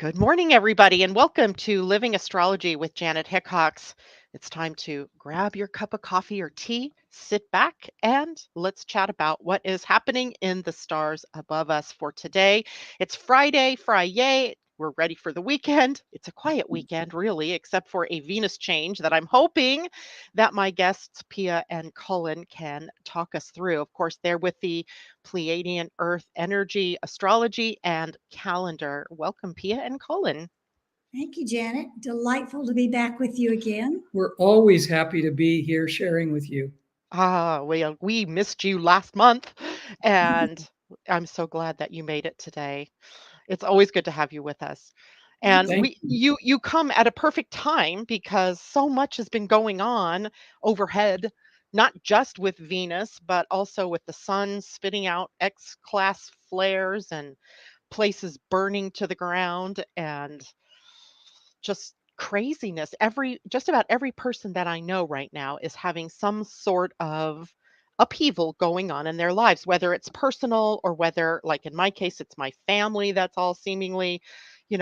Good morning, everybody, and welcome to Living Astrology with Janet Hickox. It's time to grab your cup of coffee or tea, sit back, and let's chat about what is happening in the stars above us for today. It's Friday. We're ready for the weekend. It's a quiet weekend, really, except for a Venus change that I'm hoping that my guests, Pia and Cullen, can talk us through. Of course, they're with the Pleiadian-Earth Energy Astrology and Calendar. Welcome, Pia and Cullen. Thank you, Janet. Delightful to be back with you again. We're always happy to be here sharing with you. Well, we missed you last month, and I'm so glad that you made it today. It's always good to have you with us. Thank And you. Thank we you. you come at a perfect time because so much has been going on overhead, not just with Venus, but also with the sun spitting out X-class flares and places burning to the ground and just craziness. Just about every person that I know right now is having some sort of upheaval going on in their lives, whether it's personal or whether, like in my case, it's my family that's all seemingly,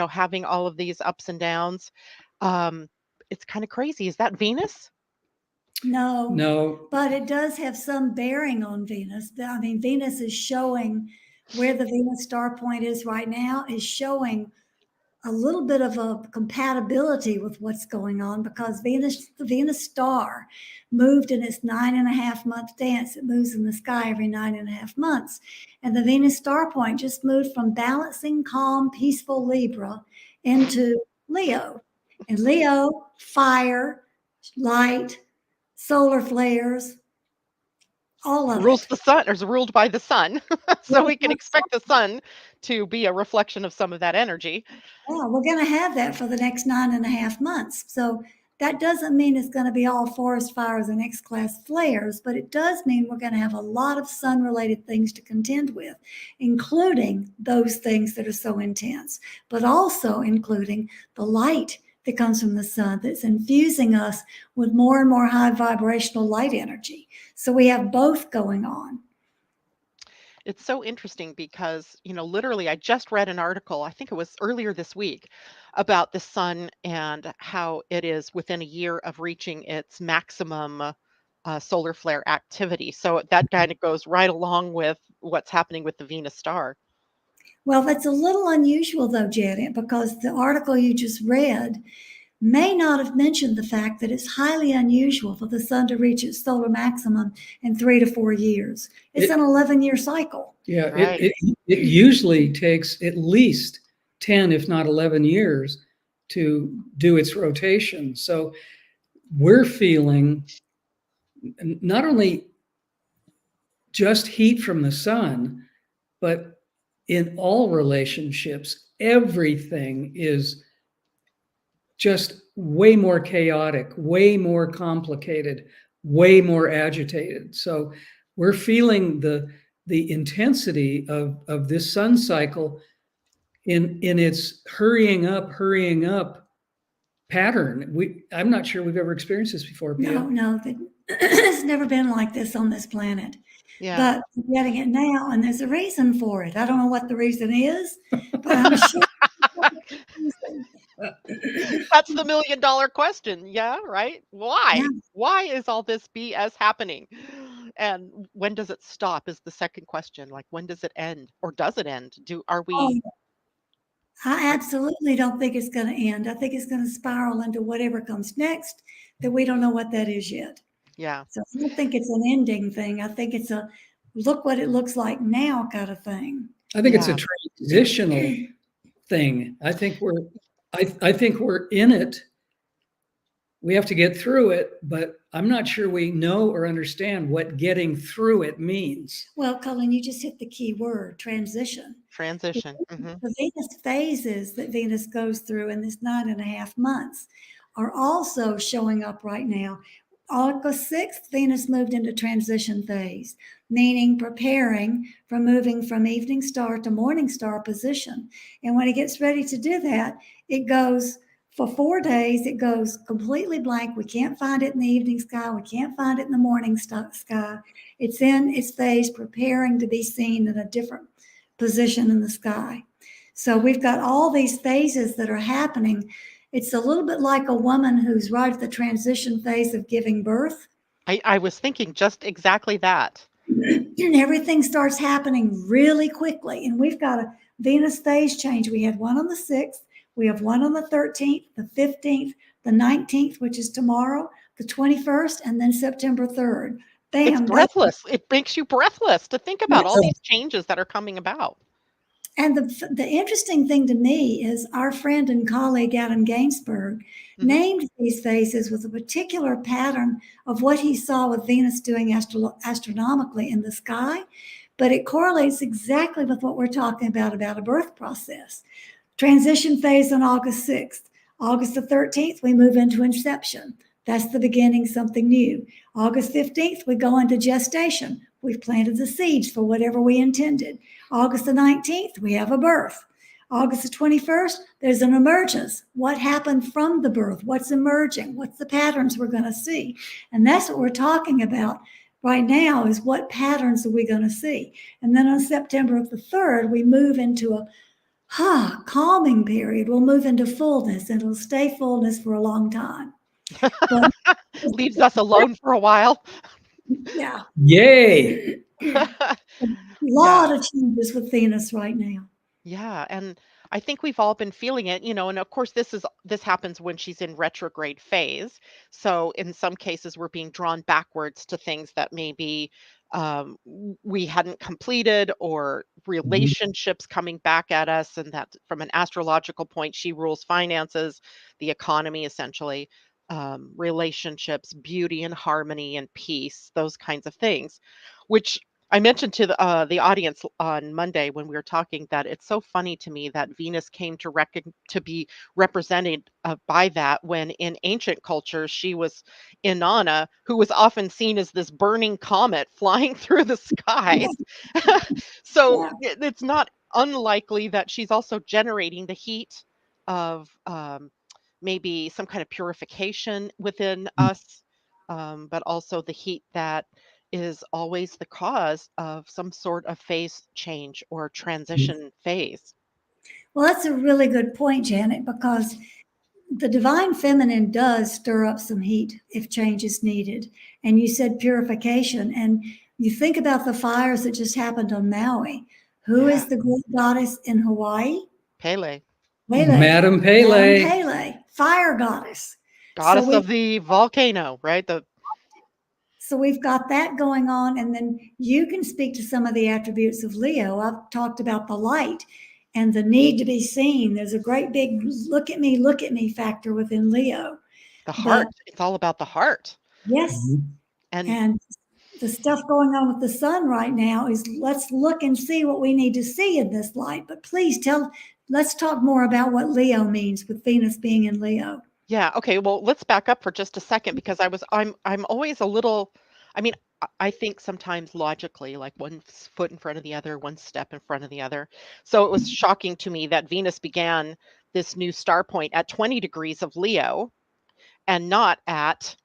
having all of these ups and downs. Um, it's kind of crazy. Is that Venus? No, No, but it does have some bearing on Venus. I mean, Venus is showing where the Venus star point is right now, is showing a little bit of a compatibility with what's going on because the Venus star moved in its 9.5 month dance. It moves in the sky every 9.5 months. And the Venus star point just moved from balancing, calm, peaceful Libra into Leo. And Leo, fire, light, solar flares, all of Rules it. the sun, or is ruled by the sun. So we can expect the sun to be a reflection of some of that energy. Yeah, we're going to have that for the next 9.5 months. So that doesn't mean it's going to be all forest fires and X-class flares, but it does mean we're going to have a lot of sun-related things to contend with, including those things that are so intense, but also including the light that comes from the sun that's infusing us with more and more high vibrational light energy. So we have both going on. It's so interesting because, literally, I just read an article, I think it was earlier this week, about the sun and how it is within a year of reaching its maximum solar flare activity. So that kind of goes right along with what's happening with the Venus star. Well, that's a little unusual, though, Janet, because the article you just read may not have mentioned the fact that it's highly unusual for the sun to reach its solar maximum in 3 to 4 years. It's it, an 11-year cycle. yeah, Right. it usually takes at least 10, if not 11 years to do its rotation. So we're feeling not only just heat from the sun, but in all relationships, everything is just way more chaotic, way more complicated, way more agitated. So we're feeling the intensity of this sun cycle in its hurrying up pattern. I'm not sure we've ever experienced this before, Pia. No, it's never been like this on this planet. Yeah. But we're getting it now, and there's a reason for it. I don't know what the reason is, but I'm sure. That's the $1 million question. Yeah, right? Yeah. Why? Why is all this BS happening? And when does it stop is the second question. Like, when does it end? Or does it end? Are we Oh, I are, absolutely don't think it's going to end. I think it's going to spiral into whatever comes next that we don't know what that is yet. yeah. So I don't think it's an ending thing. I think it's a look what it looks like now kind of thing. I think it's a Yeah. transitional thing. I think we're in it. We have to get through it, but I'm not sure we know or understand what getting through it means. Well, Colin, you just hit the key word, transition. The Transition. Hmm. the Venus phases that Venus goes through in this 9.5 months are also showing up right now. August 6th, Venus moved into transition phase, meaning preparing for moving from evening star to morning star position. And when it gets ready to do that, it goes for 4 days, it goes completely blank. We can't find it in the evening sky. We can't find it in the morning sky. It's in its phase preparing to be seen in a different position in the sky. So we've got all these phases that are happening. It's a little bit like a woman who's right at the transition phase of giving birth. I was thinking just exactly that. And everything starts happening really quickly. And we've got a Venus phase change. We had one on the 6th, we have one on the 13th, the 15th, the 19th, which is tomorrow, the 21st, and then September 3rd. It's Bam, those. breathless. It makes you breathless to think about all Yes. these changes that are coming about. And the interesting thing to me is our friend and colleague Adam Gainsbourg Mhm. named these phases with a particular pattern of what he saw with Venus doing astronomically in the sky, but it correlates exactly with what we're talking about a birth process. Transition phase on August 6th. August the 13th, we move into inception. That's the beginning, something new. August 15th, we go into gestation. We've planted the seeds for whatever we intended. August the 19th, we have a birth. August the 21st, there's an emergence. What happened from the birth? What's emerging? What's the patterns we're going to see? And that's what we're talking about right now is what patterns are we going to see? And then on September the 3rd, we move into a calming period. We'll move into fullness and it'll stay fullness for a long time. But Leaves us alone for a while. yeah, Yay. a Yeah. lot of changes with Venus right now. Yeah, and I think we've all been feeling it, and of course this happens when she's in retrograde phase. So in some cases we're being drawn backwards to things that maybe we hadn't completed, or Mhm. relationships coming back at us, and that from an astrological point she rules finances, the economy essentially, relationships, beauty and harmony and peace, those kinds of things, which I mentioned to the audience on Monday when we were talking that it's so funny to me that Venus came to be represented by that, when in ancient cultures she was Inanna, who was often seen as this burning comet flying through the skies. So Yeah. it's not unlikely that she's also generating the heat of maybe some kind of purification within us, but also the heat that is always the cause of some sort of phase change or transition phase. Well, that's a really good point, Janet, because the divine feminine does stir up some heat if change is needed. And you said purification, and you think about the fires that just happened on Maui. Who Yeah, is the great goddess in Hawaii? Pele, Pele, Madam Madame Pele. Pele, fire goddess. So goddess we of the volcano, right? The So we've got that going on. And then you can speak to some of the attributes of Leo. I've talked about the light and the need to be seen. There's a great big look at me factor within Leo. the That, heart. It's all about the heart. yes. Mhm. And And the stuff going on with the sun right now is let's look and see what we need to see in this light. But please let's talk more about what Leo means with Venus being in Leo. yeah, okay, well, let's back up for just a second, because I'm always a little, I mean, I think sometimes logically, like one foot in front of the other, one step in front of the other. So it was shocking to me that Venus began this new star point at 20 degrees of Leo and not at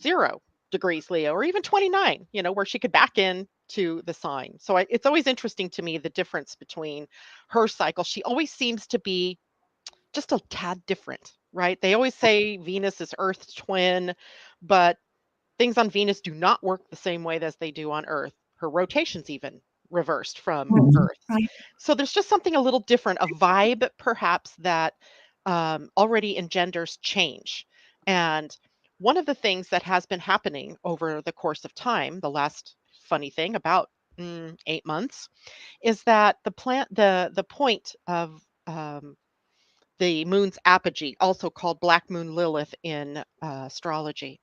0 degrees Leo, or even 29, where she could back in to the sign. So it's always interesting to me the difference between her cycle. She always seems to be just a tad different, right? They always say Venus is Earth's twin, but things on Venus do not work the same way as they do on Earth. Her rotation's even reversed from Right. Mhm. Earth. Right. So there's just something a little different, a vibe perhaps that already engenders change. And one of the things that has been happening over the course of time, the last funny thing about 8 months, is that the point of the moon's apogee, also called Black Moon Lilith in astrology,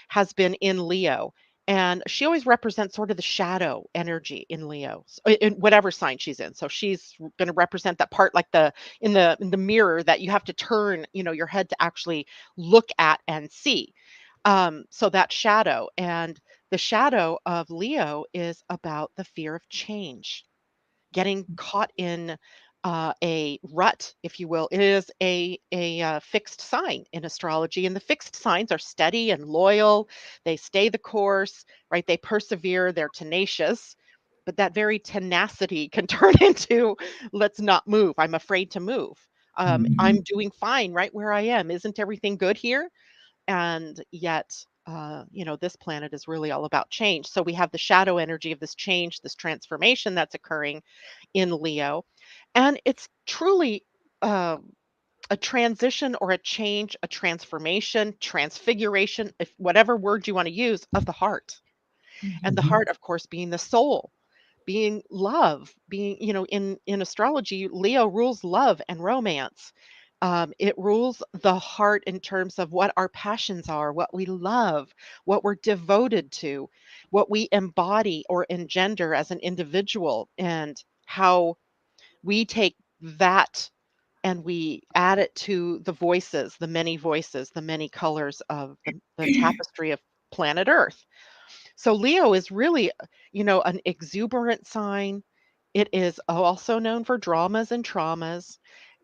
has been in Leo. And she always represents sort of the shadow energy in Leo, in whatever sign she's in. So she's going to represent that part, like the mirror that you have to turn, your head to actually look at and see. So that shadow, and the shadow of Leo is about the fear of change, getting caught in a rut, if you will. It is a fixed sign in astrology, and the fixed signs are steady and loyal. They stay the course, right? They persevere. They're tenacious. but that very tenacity can turn into, let's not move. I'm afraid to move. Mhm. I'm doing fine right where I am. Isn't everything good here? And yet, this planet is really all about change. So we have the shadow energy of this change, this transformation that's occurring in Leo. And it's truly uh, a transition or a change, a transformation, transfiguration, if whatever word you want to use, of the heart. And the Mhm. heart, of course, being the soul, being love, being, in astrology, Leo rules love and romance. It rules the heart in terms of what our passions are, what we love, what we're devoted to, what we embody or engender as an individual, and how we take that and we add it to the voices, the many colors of the tapestry of planet Earth. So Leo is really, an exuberant sign. It is also known for dramas and traumas.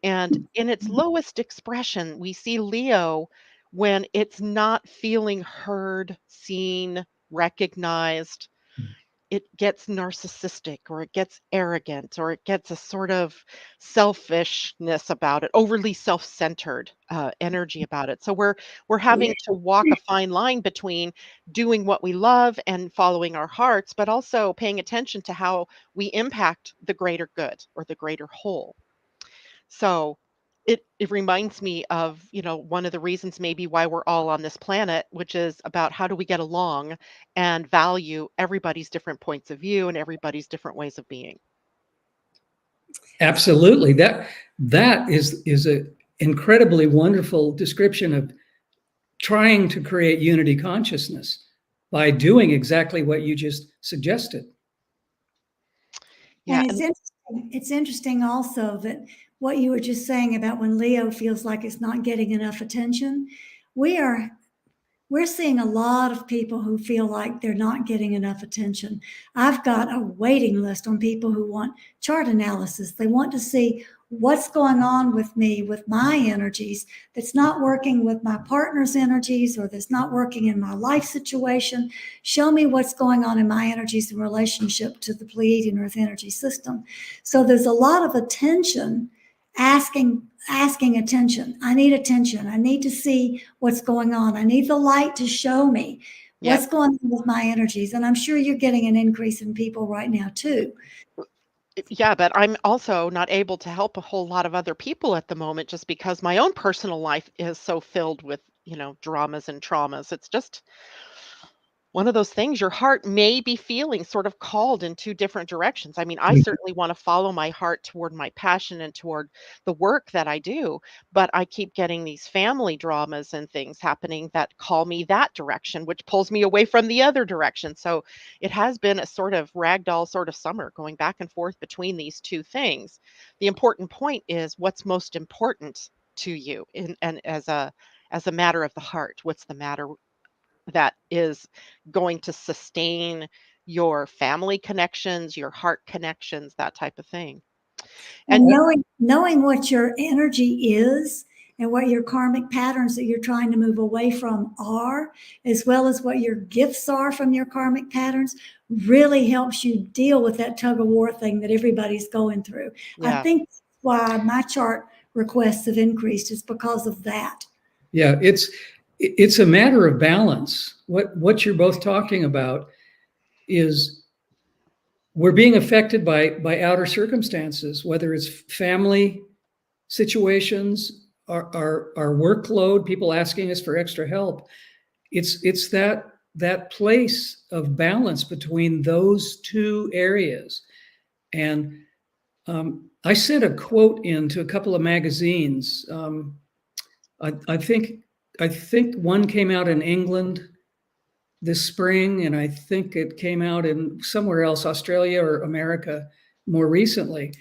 And in its lowest expression, we see Leo when it's not feeling heard, seen, recognized. It gets narcissistic or it gets arrogant or it gets a sort of selfishness about it, overly self-centered energy about it. So we're Yeah. having to walk a fine line between doing what we love and following our hearts, but also paying attention to how we impact the greater good or the greater whole. So it reminds me of, one of the reasons maybe why we're all on this planet, which is about how do we get along and value everybody's different points of view and everybody's different ways of being. Absolutely. That is a incredibly wonderful description of trying to create unity consciousness by doing exactly what you just suggested. Yeah, And it's and interesting. It's interesting also that what you were just saying about when Leo feels like it's not getting enough attention, we are we're seeing a lot of people who feel like they're not getting enough attention. I've got a waiting list on people who want chart analysis. They want to see what's going on with me, with my energies, that's not working with my partner's energies or that's not working in my life situation. Show me what's going on in my energies in relationship to the Pleiadian-Earth energy system. So there's a lot of attention asking attention. I need attention. I need to see what's going on. I need the light to show me yep. what's going on with my energies. And I'm sure you're getting an increase in people right now too. Yeah, but I'm also not able to help a whole lot of other people at the moment just because my own personal life is so filled with, dramas and traumas. It's just one of those things your heart may be feeling sort of called in two different directions. I mean, I certainly want to follow my heart toward my passion and toward the work that I do, but I keep getting these family dramas and things happening that call me that direction, which pulls me away from the other direction. So it has been a sort of ragdoll sort of summer going back and forth between these two things. The important point is what's most important to you and as a matter of the heart. What's the matter that is going to sustain your family connections, your heart connections, that type of thing. And And knowing what your energy is and what your karmic patterns that you're trying to move away from are, as well as what your gifts are from your karmic patterns, really helps you deal with that tug of war thing that everybody's going through. I yeah, think that's why my chart requests have increased is because of that. Yeah, it's a matter of balance. What you're both talking about is we're being affected by outer circumstances, whether it's family situations, our workload, people asking us for extra help. It's that place of balance between those two areas. And I sent a quote into a couple of magazines. I think one came out in England this spring, and I think it came out in somewhere else, Australia or America, more recently.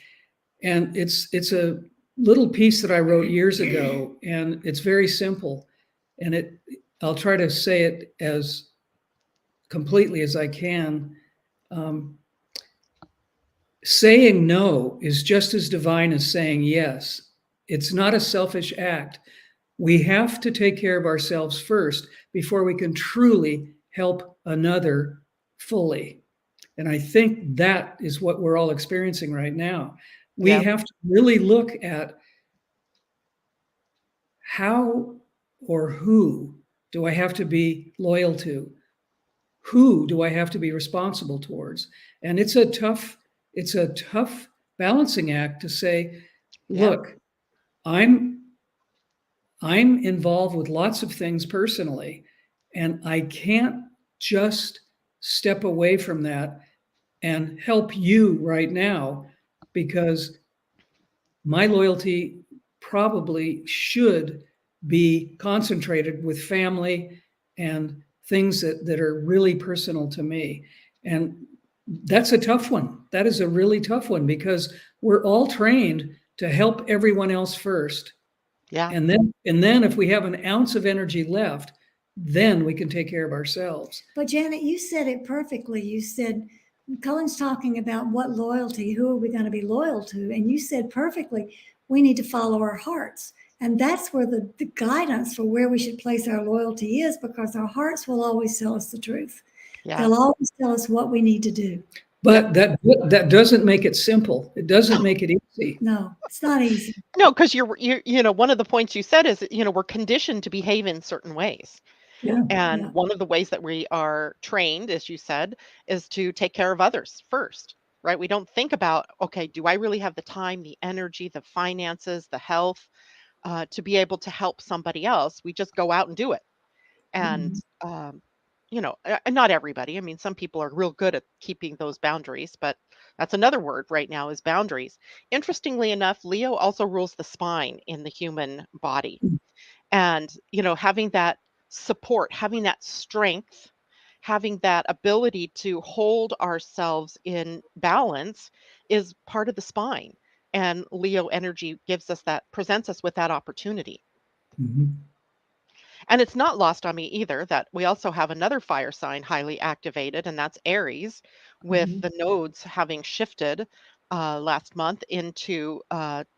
And it's a little piece that I wrote years ago, and it's very simple. And I'll try to say it as completely as I can. Um, Saying no is just as divine as saying yes. It's not a selfish act. We have to take care of ourselves first before we can truly help another fully. And I think that is what we're all experiencing right now. We Yeah. have to really look at how or who do I have to be loyal to? Who do I have to be responsible towards? And it's a tough balancing act to say, Yeah. look, I'm I'm involved with lots of things personally, and I can't just step away from that and help you right now because my loyalty probably should be concentrated with family and things that are really personal to me. And that's a tough one. That is a really tough one because we're all trained to help everyone else first. Yeah. And then if we have an ounce of energy left, then we can take care of ourselves. But Janet, you said it perfectly. You said, Cullen's talking about what loyalty, who are we going to be loyal to? And you said perfectly, we need to follow our hearts. And that's where the guidance for where we should place our loyalty is, because our hearts will always tell us the truth. Yeah. They'll always tell us what we need to do. But that doesn't make it simple. It doesn't make it easy. No, it's not easy. No, because one of the points you said is, we're conditioned to behave in certain ways. Yeah. And Yeah. one of the ways that we are trained, as you said, is to take care of others first, right? We don't think about, okay, do I really have the time, the energy, the finances, the health to be able to help somebody else? We just go out and do it. And, Mhm. not everybody. I mean, some people are real good at keeping those boundaries, but that's another word right now is boundaries. Interestingly enough, Leo also rules the spine in the human body. And, having that support, having that strength, having that ability to hold ourselves in balance is part of the spine. And Leo energy presents us with that opportunity. Mhm. And it's not lost on me either that we also have another fire sign highly activated, and that's Aries, with Mhm. the nodes having shifted last month into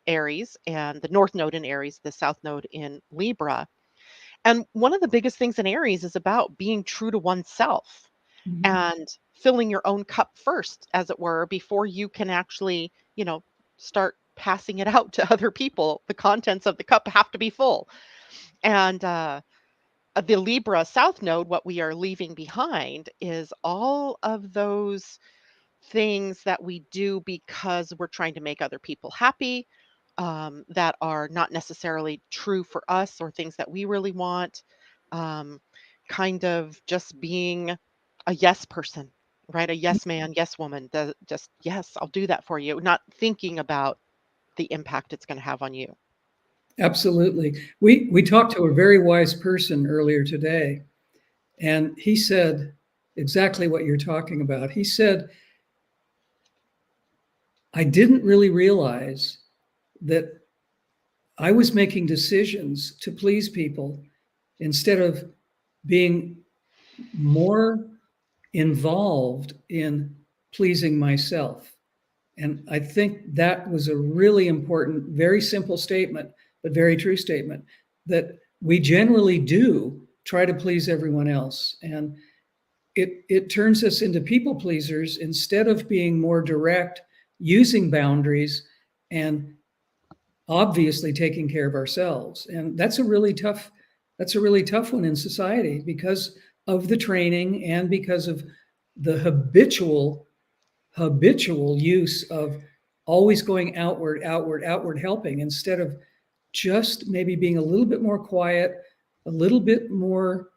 Aries, and the North Node in Aries, the South Node in Libra. And one of the biggest things in Aries is about being true to oneself Mhm. and filling your own cup first, as it were, before you can actually, start passing it out to other people. The contents of the cup have to be full. And the Libra South Node, what we are leaving behind is all of those things that we do because we're trying to make other people happy, that are not necessarily true for us or things that we really want. Um, kind of just being a yes person, right? A yes man, yes woman. Just, yes, I'll do that for you, not thinking about the impact it's going to have on you. Absolutely. We talked to a very wise person earlier today, and he said exactly what you're talking about. He said, I didn't really realize that I was making decisions to please people instead of being more involved in pleasing myself. And I think that was a really important, very simple statement, but very true statement that we generally do try to please everyone else. And it turns us into people pleasers instead of being more direct, using boundaries, and obviously taking care of ourselves. And that's a really tough one in society because of the training and because of the habitual use of always going outward helping instead of just maybe being a little bit more quiet, a little bit more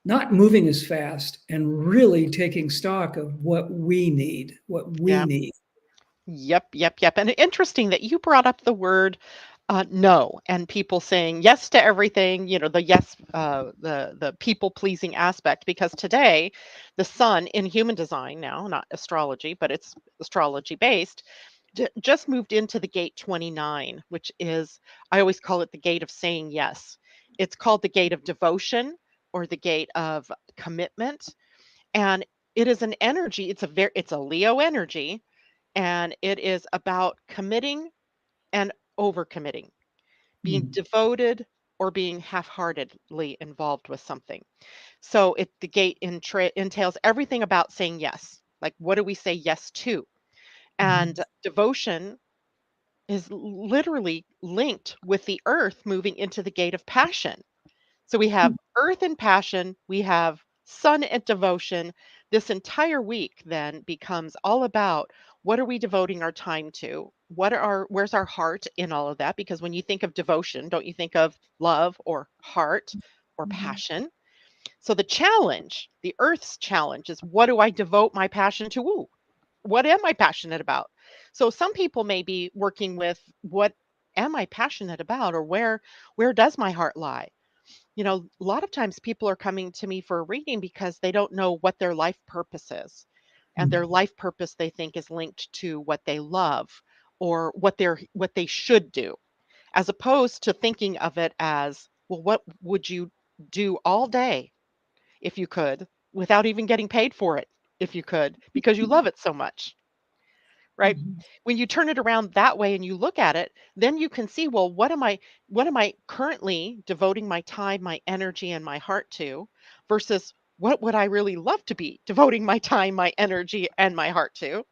not moving as fast and really taking stock of what we need, what we Yeah. need. Yep, yep, yep. And interesting that you brought up the word no, and people saying yes to everything. The yes, the people pleasing aspect. Because today, the sun in human design now, not astrology, but it's astrology based, just moved into the gate 29, which is, I always call it the gate of saying yes. It's called the gate of devotion or the gate of commitment, and it is an energy. It's a Leo energy, and it is about committing and overcommitting, being Mm. devoted or being half-heartedly involved with something. So the gate entails everything about saying yes. Like, what do we say yes to? Mhm. And devotion is literally linked with the earth moving into the gate of passion. So we have earth and passion, we have sun and devotion. This entire week then becomes all about what are we devoting our time to? Where's our heart in all of that? Because when you think of devotion, don't you think of love or heart or Mhm. passion? So the challenge, the earth's challenge is what do I devote my passion to? Ooh, what am I passionate about? So some people may be working with what am I passionate about, or where does my heart lie? A lot of times people are coming to me for a reading because they don't know what their life purpose is. And their Mhm. life purpose they think is linked to what they love or what they should do, as opposed to thinking of it as, well, what would you do all day if you could without even getting paid for it if you could because you love it so much, right? Mhm. When you turn it around that way and you look at it, then you can see, well, what am I currently devoting my time, my energy, and my heart to versus what would I really love to be devoting my time, my energy, and my heart to,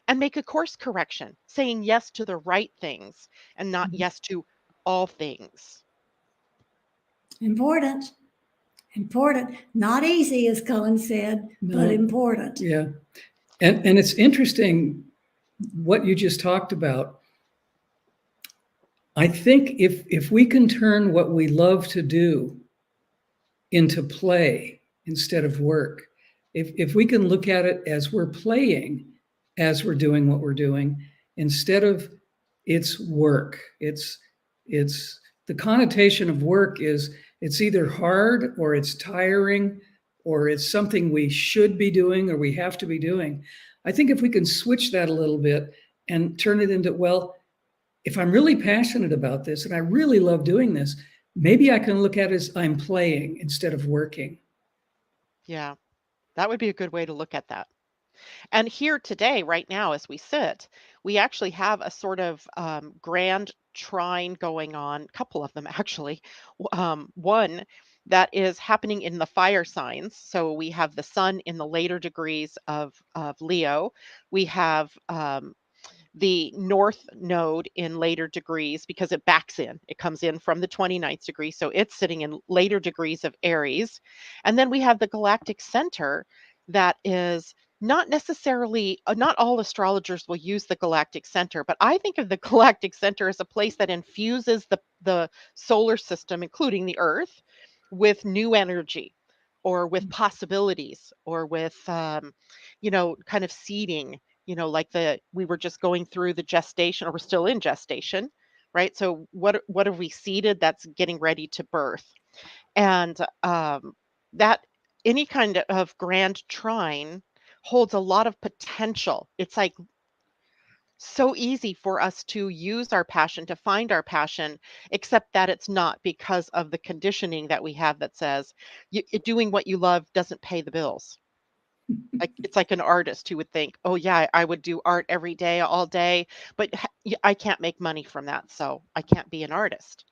and make a course correction, saying yes to the right things and not Mhm. yes to all things. Important, important. Not easy, as Cullen said, but No, important. yeah. And it's interesting what you just talked about. I think if we can turn what we love to do into play instead of work, if we can look at it as we're playing, as we're doing what we're doing, instead of it's work, it's the connotation of work is it's either hard or it's tiring or it's something we should be doing or we have to be doing. I think if we can switch that a little bit and turn it into, well, if I'm really passionate about this and I really love doing this, maybe I can look at it as I'm playing instead of working. Yeah, that would be a good way to look at that. And here today, right now, as we sit, we actually have a sort of grand trine going on, a couple of them actually. One that is happening in the fire signs. So we have the sun in the later degrees of Leo. We have the north node in later degrees because it backs in. It comes in from the 29th degree. So it's sitting in later degrees of Aries. And then we have the galactic center that is not necessarily, not all astrologers will use the galactic center, but I think of the galactic center as a place that infuses the solar system, including the Earth, with new energy or with possibilities or with, kind of seeding, like we were just going through the gestation, or we're still in gestation, right? So what have we seeded that's getting ready to birth? And that any kind of grand trine holds a lot of potential. It's like so easy for us to use our passion, to find our passion, except that it's not because of the conditioning that we have that says doing what you love doesn't pay the bills. Like, it's like an artist who would think, "Oh, yeah, I would do art every day, all day, but I can't make money from that, so I can't be an artist."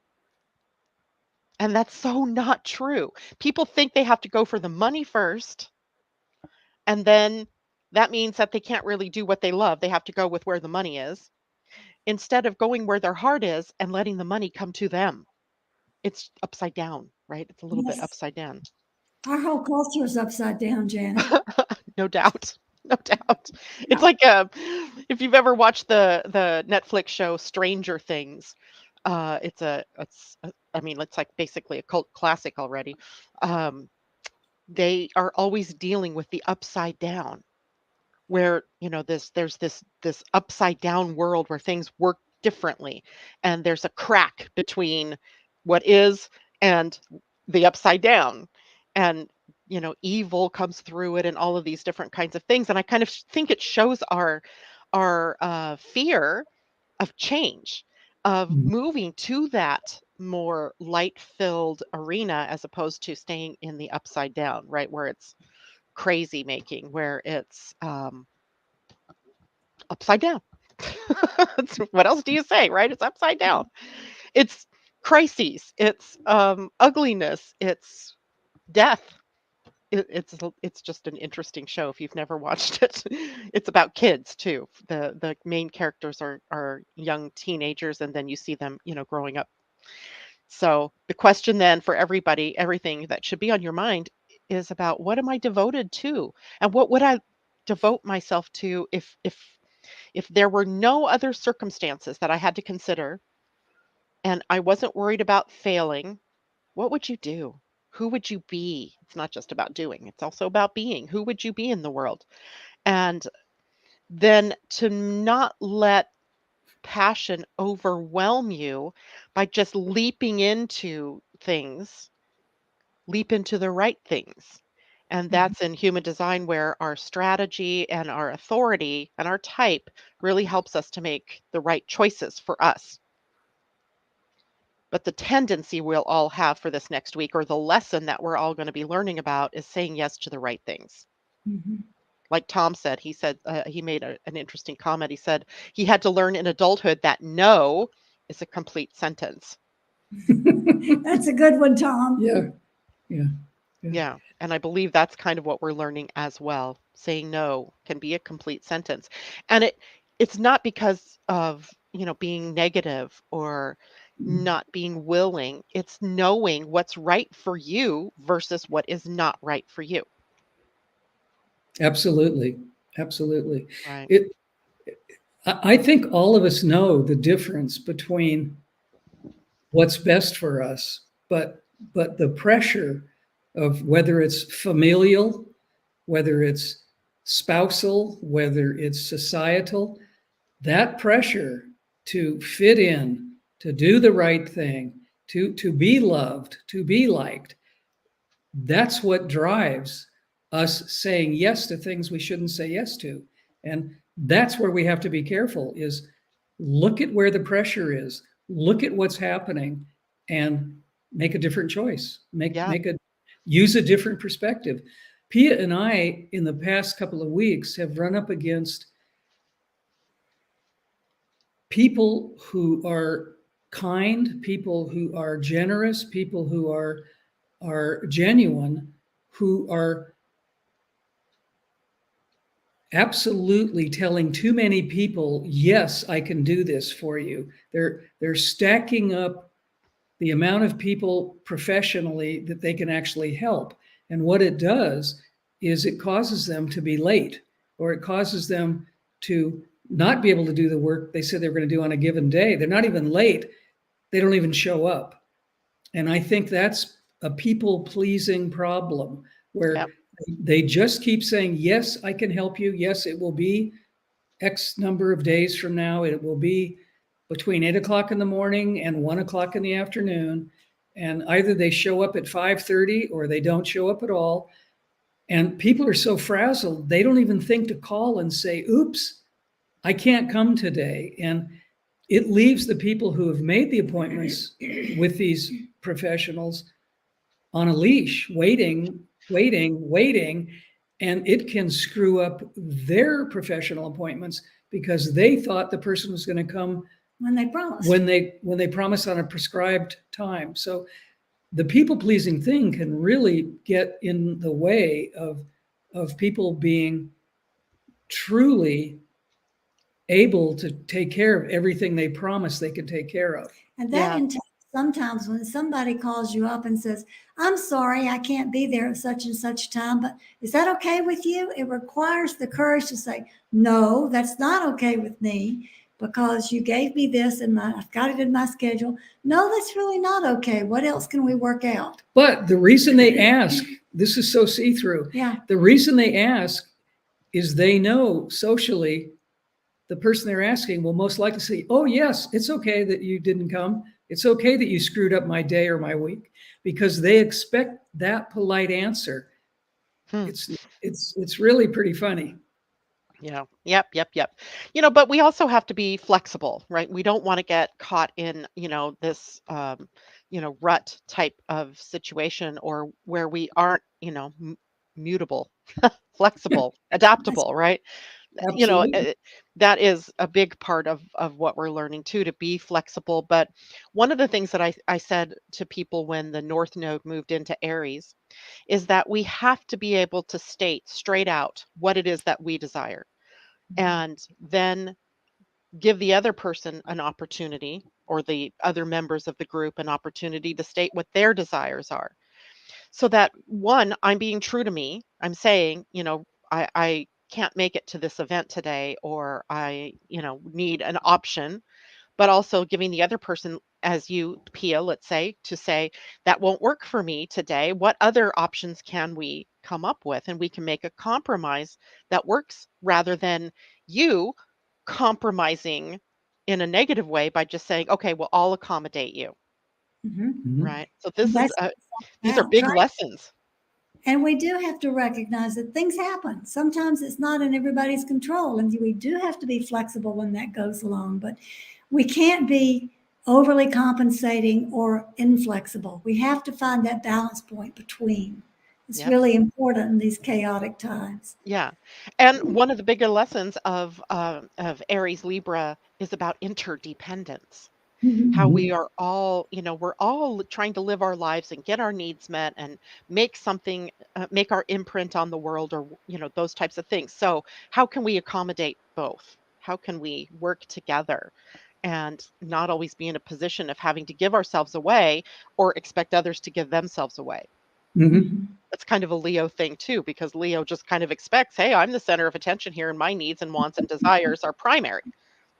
And that's so not true. People think they have to go for the money first, and then that means that they can't really do what they love. They have to go with where the money is, instead of going where their heart is and letting the money come to them. It's upside down, right? It's a little bit Yes. upside down. Our whole culture is upside down, Janet. No doubt. No doubt. It's Yeah. like, if you've ever watched the Netflix show Stranger Things, I mean, it's like basically a cult classic already. Um, they are always dealing with the upside down, where, there's this upside down world where things work differently, and there's a crack between what is and the upside down, and evil comes through it and all of these different kinds of things, and I kind of think it shows our fear of change, of Mhm. moving to that more light filled arena as opposed to staying in the upside down, right, where it's crazy making, where it's upside down. What else do you say, right? It's upside down. It's crises, it's ugliness, it's death. It's just an interesting show if you've never watched it. It's about kids too. The main characters are young teenagers, and then you see them, growing up. So the question then for everybody, everything that should be on your mind is about what am I devoted to? And what would I devote myself to if there were no other circumstances that I had to consider and I wasn't worried about failing, what would you do? Who would you be? It's not just about doing, it's also about being. Who would you be in the world? And then to not let passion overwhelm you by just leaping into things, leap into the right things. And Mhm. that's in human design where our strategy and our authority and our type really helps us to make the right choices for us. But the tendency we'll all have for this next week, or the lesson that we're all going to be learning about, is saying yes to the right things. Mhm. Like Tom said, he made an interesting comment. He said he had to learn in adulthood that no is a complete sentence. That's a good one, Tom. Yeah, yeah, yeah. Yeah. And I believe that's kind of what we're learning as well. Saying no can be a complete sentence. And it's not because of, being negative or not being willing. It's knowing what's right for you versus what is not right for you. Absolutely, absolutely. Right. It. I think all of us know the difference between what's best for us, but the pressure of whether it's familial, whether it's spousal, whether it's societal, that pressure to fit in, to do the right thing, to be loved, to be liked, that's what drives us saying yes to things we shouldn't say yes to. And that's where we have to be careful is look at where the pressure is, look at what's happening and make a different choice. Yeah. Use a different perspective. Pia and I in the past couple of weeks have run up against people who are kind, people who are generous, people who are genuine, who are absolutely telling too many people, yes, I can do this for you. They're stacking up the amount of people professionally that they can actually help. And what it does is it causes them to be late, or it causes them to not be able to do the work they said they were going to do on a given day. They're not even late, they don't even show up. And I think that's a people pleasing problem where Yep. they just keep saying, yes, I can help you. Yes, it will be X number of days from now. It will be between 8 o'clock in the morning and 1 o'clock in the afternoon. And either they show up at 5:30 or they don't show up at all. And people are so frazzled, they don't even think to call and say, oops, I can't come today. And it leaves the people who have made the appointments with these professionals on a leash, waiting, and it can screw up their professional appointments because they thought the person was going to come When they promised. when they promise on a prescribed time. So the people pleasing thing can really get in the way of people being truly able to take care of everything they promised they could take care of. And that Yeah. entails sometimes when somebody calls you up and says, I'm sorry, I can't be there at such and such time, but is that okay with you? It requires the courage to say, no, that's not okay with me because you gave me this and I've got it in my schedule. No, that's really not okay. What else can we work out? But the reason they ask, this is so see-through. Yeah. The reason they ask is they know socially the person they're asking will most likely say, oh, yes, it's okay that you didn't come. It's okay that you screwed up my day or my week, because they expect that polite answer. Hmm. It's really pretty funny. Yeah. Yep. But we also have to be flexible, right? We don't want to get caught in, this, rut type of situation or where we aren't, mutable, flexible, That's adaptable, right? You know, Absolutely. that is a big part of what we're learning too, to be flexible. But one of the things that I said to people when the North Node moved into Aries is that we have to be able to state straight out what it is that we desire, and then give the other person an opportunity, or the other members of the group an opportunity to state what their desires are. So that, one, I'm being true to me. I'm saying, I can't make it to this event today, or I, need an option, but also giving the other person, as you, Pia, let's say, to say, that won't work for me today. What other options can we come up with? And we can make a compromise that works, rather than you compromising in a negative way by just saying, okay, well, I'll accommodate you. Mhm. Mhm. Right. So this is, That's these are out, big right? lessons. And we do have to recognize that things happen. Sometimes it's not in everybody's control, and we do have to be flexible when that goes along. But we can't be overly compensating or inflexible. We have to find that balance point between. It's Yep. really important in these chaotic times. Yeah. And one of the bigger lessons of Aries Libra is about interdependence. Mhm. How we Mhm. are all, we're all trying to live our lives and get our needs met, and make something, make our imprint on the world, or, those types of things. So how can we accommodate both? How can we work together and not always be in a position of having to give ourselves away, or expect others to give themselves away? Mhm. Mhm. That's kind of a Leo thing too, because Leo just kind of expects, hey, I'm the center of attention here, and my needs and wants and desires are primary.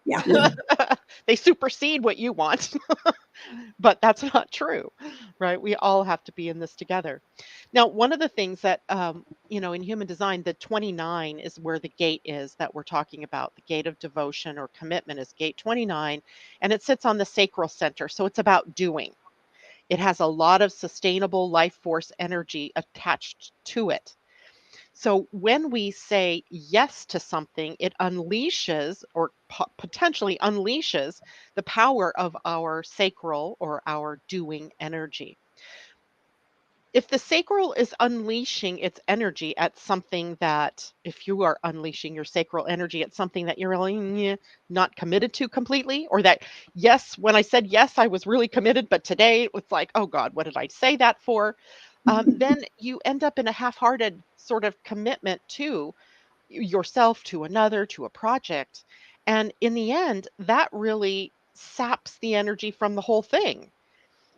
Yeah. Yeah. They supersede what you want. But that's not true, right? We all have to be in this together. Now, one of the things that, in human design, the 29 is where the gate is that we're talking about. The gate of devotion or commitment is gate 29, and it sits on the sacral center. So it's about doing. It has a lot of sustainable life force energy attached to it. So when we say yes to something, it unleashes, or potentially unleashes, the power of our sacral, or our doing energy. If the sacral is unleashing its energy at something that, if you are unleashing your sacral energy at something that you're really not committed to completely, or that, yes, when I said yes, I was really committed, but today it was like, oh God, what did I say that for? Then you end up in a half hearted sort of commitment to yourself, to another, to a project. And in the end, that really saps the energy from the whole thing,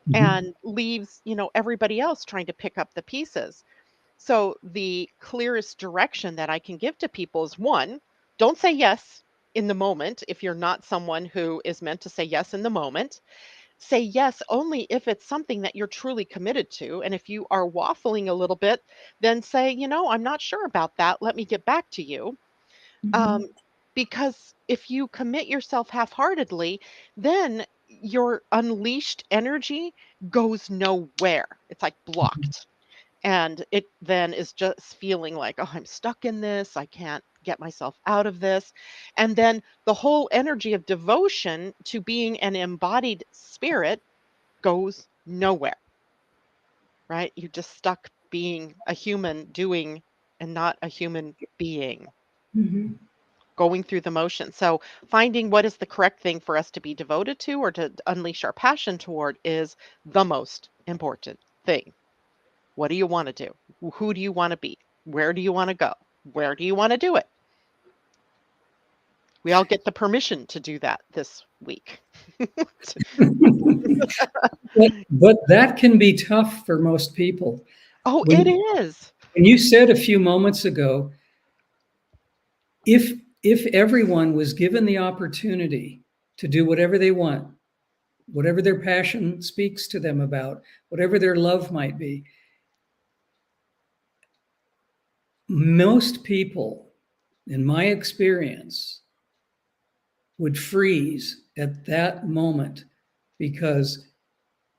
Mhm. and leaves, everybody else trying to pick up the pieces. So the clearest direction that I can give to people is, one, don't say yes in the moment if you're not someone who is meant to say yes in the moment. Say yes only if it's something that you're truly committed to. And if you are waffling a little bit, then say, I'm not sure about that. Let me get back to you. Um, Mhm. because if you commit yourself half-heartedly, then your unleashed energy goes nowhere. It's like Mhm. blocked. And it then is just feeling like, oh, I'm stuck in this. I can't get myself out of this. And then the whole energy of devotion to being an embodied spirit goes nowhere, right? You're just stuck being a human doing, and not a human being, Mhm. going through the motion. So finding what is the correct thing for us to be devoted to, or to unleash our passion toward, is the most important thing. What do you want to do? Who do you want to be? Where do you want to go? Where do you want to do it? We all get the permission to do that this week. But that can be tough for most people. Oh, it When is. when you said a few moments ago, if if everyone was given the opportunity to do whatever they want, whatever their passion speaks to them about, whatever their love might be, most people, in my experience, would freeze at that moment, because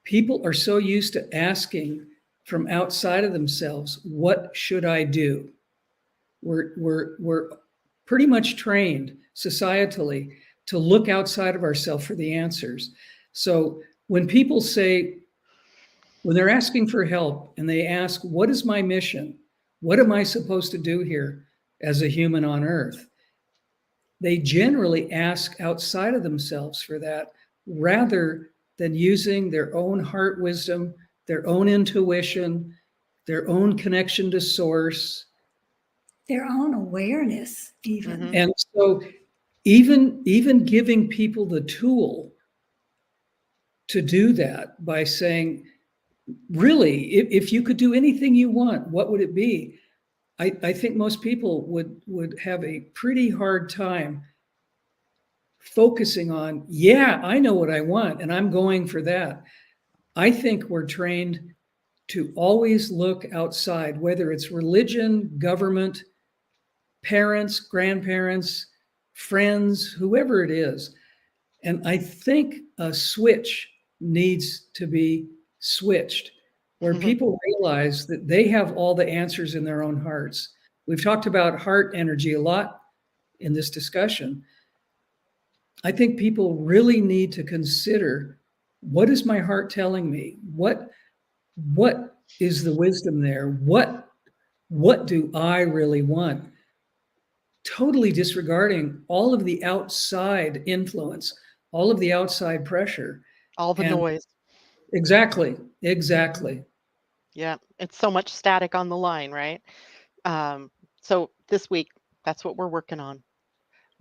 people are so used to asking from outside of themselves, what should I do? We're pretty much trained societally to look outside of ourselves for the answers. So when people say, when they're asking for help and they ask, what is my mission? What am I supposed to do here as a human on earth? they generally ask outside of themselves for that rather than using their own heart wisdom, their own intuition, their own connection to source. Their own awareness, even. Mhm. And so even giving people the tool to do that by saying, really, if you could do anything you want, what would it be? I think most people would have a pretty hard time focusing on, yeah, I know what I want and I'm going for that. I think we're trained to always look outside, whether it's religion, government, parents, grandparents, friends, whoever it is. And I think a switch needs to be switched where people realize that they have all the answers in their own hearts. We've talked about heart energy a lot in this discussion. I think people really need to consider, what is my heart telling me? What is the wisdom there? What do I really want? Totally disregarding all of the outside influence, all of the outside pressure. All the And noise. exactly, Mhm. exactly. Yeah, it's so much static on the line, right? So this week, that's what we're working on.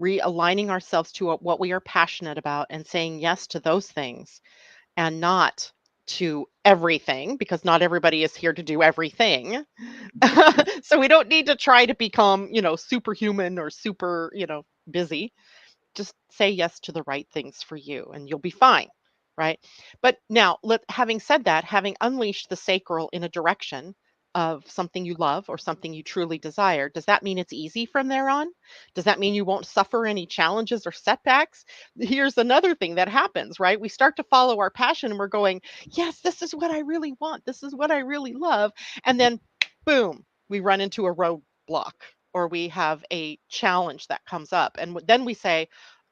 Realigning ourselves to what we are passionate about and saying yes to those things and not to everything, because not everybody is here to do everything. So we don't need to try to become, superhuman or super, busy. Just say yes to the right things for you and you'll be fine, right? But now, having said that, having unleashed the sacral in a direction of something you love or something you truly desire, does that mean it's easy from there on? Does that mean you won't suffer any challenges or setbacks? Here's another thing that happens, right? We start to follow our passion and we're going, yes, this is what I really want, this is what I really love, and then boom, we run into a roadblock or we have a challenge that comes up, and then we say,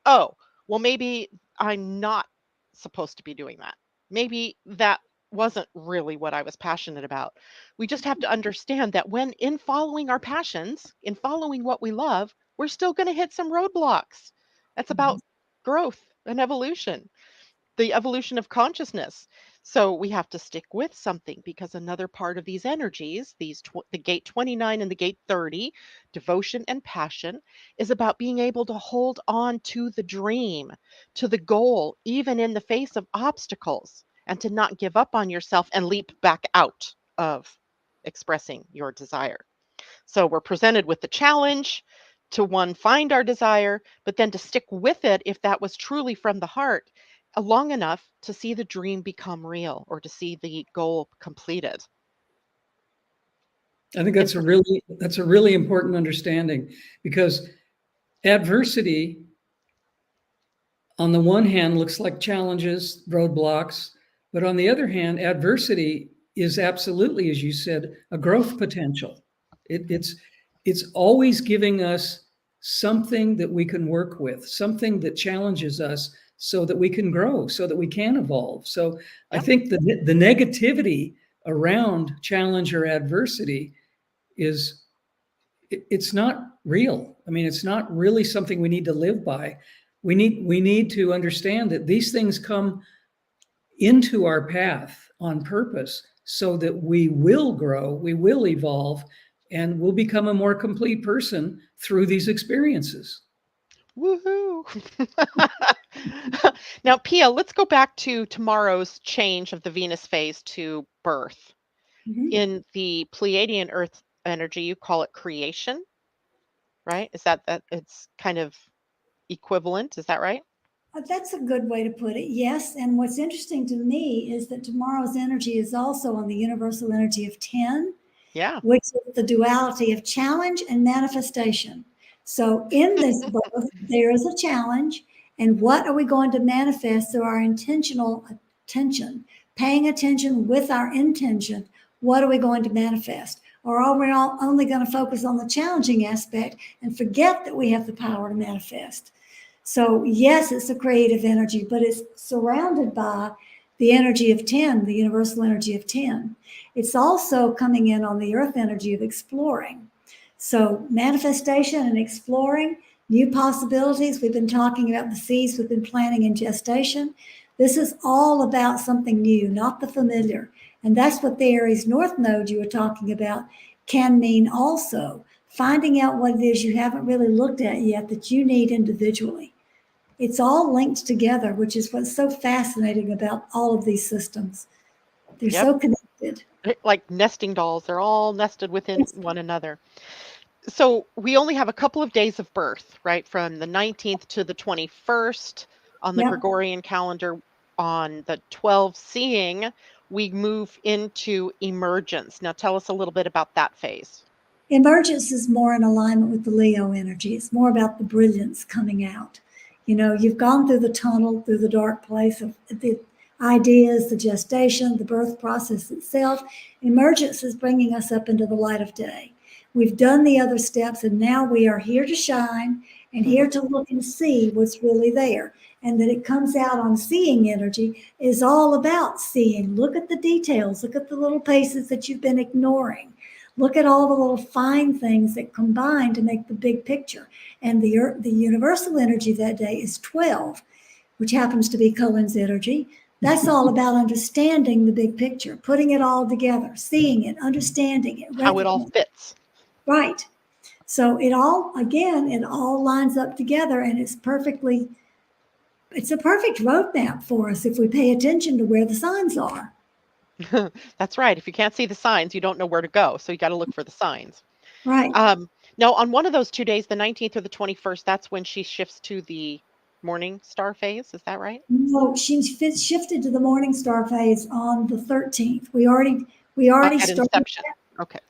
oh, well, maybe I'm not supposed to be doing that. Maybe that wasn't really what I was passionate about. We just have to understand that when in following our passions, in following what we love, we're still going to hit some roadblocks. That's about growth and evolution, the evolution of consciousness. So we have to stick with something, because another part of these energies, the gate 29 and the gate 30, devotion and passion, is about being able to hold on to the dream, to the goal, even in the face of obstacles, and to not give up on yourself and leap back out of expressing your desire. So we're presented with the challenge to, one, find our desire, but then to stick with it if that was truly from the heart, long enough to see the dream become real or to see the goal completed. I think It's that's a really important understanding, because adversity on the one hand looks like challenges, roadblocks, but on the other hand, adversity is absolutely, as you said, a growth potential. It's always giving us something that we can work with, something that challenges us so that we can grow, so that we can evolve. So I Yep. think the negativity around challenge or adversity is, it's not real. I mean, it's not really something we need to live by. We need to understand that these things come into our path on purpose so that we will grow, we will evolve, and we'll become a more complete person through these experiences. Woohoo. Now, Pia, let's go back to tomorrow's change of the Venus phase to birth. Mhm. In the Pleiadian Earth energy, you call it creation, right? Is that it's kind of equivalent? Is that right? That's a good way to put it. Yes. And what's interesting to me is that tomorrow's energy is also on the universal energy of 10, Yeah. which is the duality of challenge and manifestation. So in this birth, there is a challenge. And what are we going to manifest through our intentional attention? Paying attention with our intention, what are we going to manifest? Or are we all only going to focus on the challenging aspect and forget that we have the power to manifest? So yes, it's a creative energy, but it's surrounded by the energy of 10, the universal energy of 10. It's also coming in on the earth energy of exploring. So manifestation and exploring, new possibilities. We've been talking about the seeds we've been planting in gestation. This is all about something new, not the familiar. And that's what the Aries North Node you were talking about can mean also. Finding out what it is you haven't really looked at yet that you need individually. It's all linked together, which is what's so fascinating about all of these systems. They're Yep. so connected. Like nesting dolls, they're all nested within Yes. one another. So we only have a couple of days of birth, right? From the 19th to the 21st on the Yep. Gregorian calendar. On the 12 seeing, we move into emergence. Now tell us a little bit about that phase. Emergence is more in alignment with the Leo energy. It's more about the brilliance coming out. You know, you've gone through the tunnel, through the dark place of the ideas, the gestation, the birth process itself. Emergence is bringing us up into the light of day. We've done the other steps, and now we are here to shine and Mhm. here to look and see what's really there. And that it comes out on seeing energy is all about seeing. Look at the details, look at the little pieces that you've been ignoring. Look at all the little fine things that combine to make the big picture. And the universal energy that day is 12, which happens to be Cullen's energy. That's all about understanding the big picture, putting it all together, seeing it, understanding it, How it all recognizing. fits. Right. So it all, again, it all lines up together, and it's a perfect roadmap for us if we pay attention to where the signs are. That's right. If you can't see the signs, you don't know where to go. So you got to look for the signs. Right. Now, on one of those 2 days, the 19th or the 21st, that's when she shifts to the morning star phase. Is that right? No, she shifted to the morning star phase on the 13th. We already At started. inception. Okay.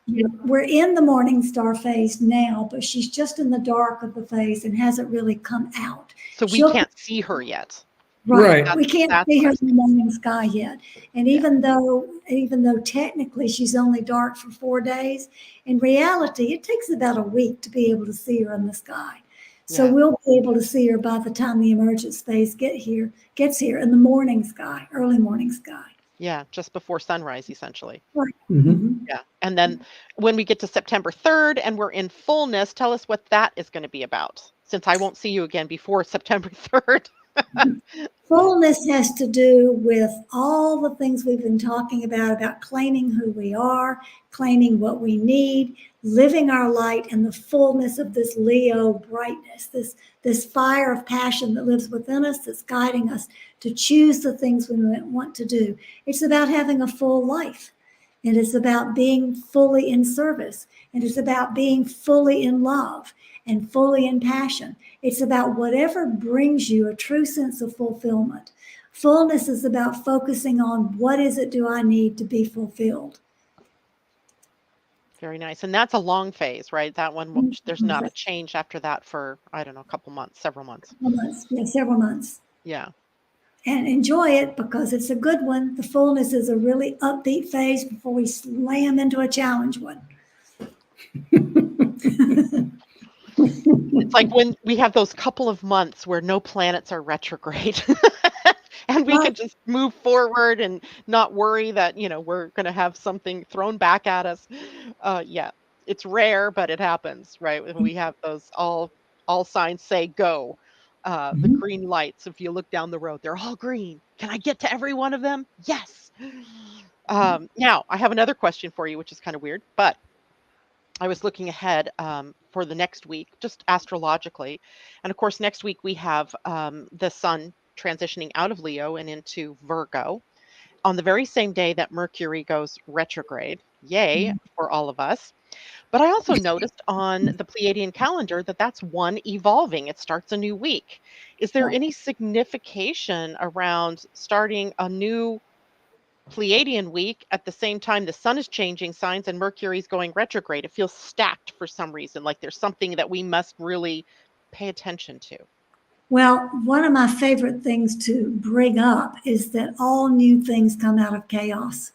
We're in the morning star phase now, but she's just in the dark of the phase and hasn't really come out. So we She'll can't see her yet. Right. Right. We can't That's see what her I'm in the morning sky yet. And Yeah. even though technically she's only dark for 4 days, in reality, it takes about a week to be able to see her in the sky. So Yeah. we'll be able to see her by the time the emergence phase gets here in the morning sky, early morning sky. Yeah. Just before sunrise, essentially. Right. Mhm. Mhm. Yeah. And then when we get to September 3rd and we're in fullness, tell us what that is going to be about, since I won't see you again before September 3rd. Fullness has to do with all the things we've been talking about claiming who we are, claiming what we need, living our light in the fullness of this Leo brightness, this fire of passion that lives within us that's guiding us to choose the things we want to do. It's about having a full life. And it's about being fully in service. And it's about being fully in love and fully in passion. It's about whatever brings you a true sense of fulfillment. Fullness is about focusing on what is it do I need to be fulfilled. Very nice. And that's a long phase, right? That one, there's not a change after that for, I don't know, a couple months, several months. Several months. Yeah. And enjoy it because it's a good one. The fullness is a really upbeat phase before we slam into a challenge one. It's like when we have those couple of months where no planets are retrograde and we Right. can just move forward and not worry that, we're going to have something thrown back at us. Yeah, it's rare, but it happens, right? When we have those all signs say go. The Mhm. green lights, if you look down the road, they're all green. Can I get to every one of them? Yes. Now, I have another question for you, which is kind of weird, but I was looking ahead for the next week, just astrologically. And of course, next week we have the sun transitioning out of Leo and into Virgo on the very same day that Mercury goes retrograde. Yay for all of us. But I also noticed on the Pleiadian calendar that that's one evolving. It starts a new week. Is there any signification around starting a new Pleiadian week at the same time the sun is changing signs and Mercury's going retrograde? It feels stacked for some reason, like there's something that we must really pay attention to. Well, one of my favorite things to bring up is that all new things come out of chaos.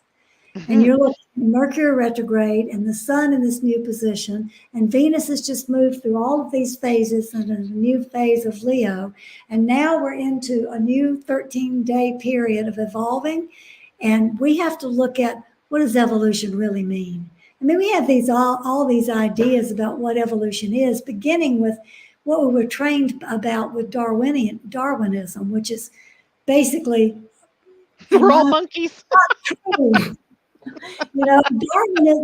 And Mhm. you're looking at Mercury retrograde and the sun in this new position, and Venus has just moved through all of these phases and a new phase of Leo. And now we're into a new 13-day period of evolving. And we have to look at what does evolution really mean? I mean, we have all these ideas about what evolution is, beginning with what we were trained about with Darwinism, which is basically, in We're all my monkeys. opinion,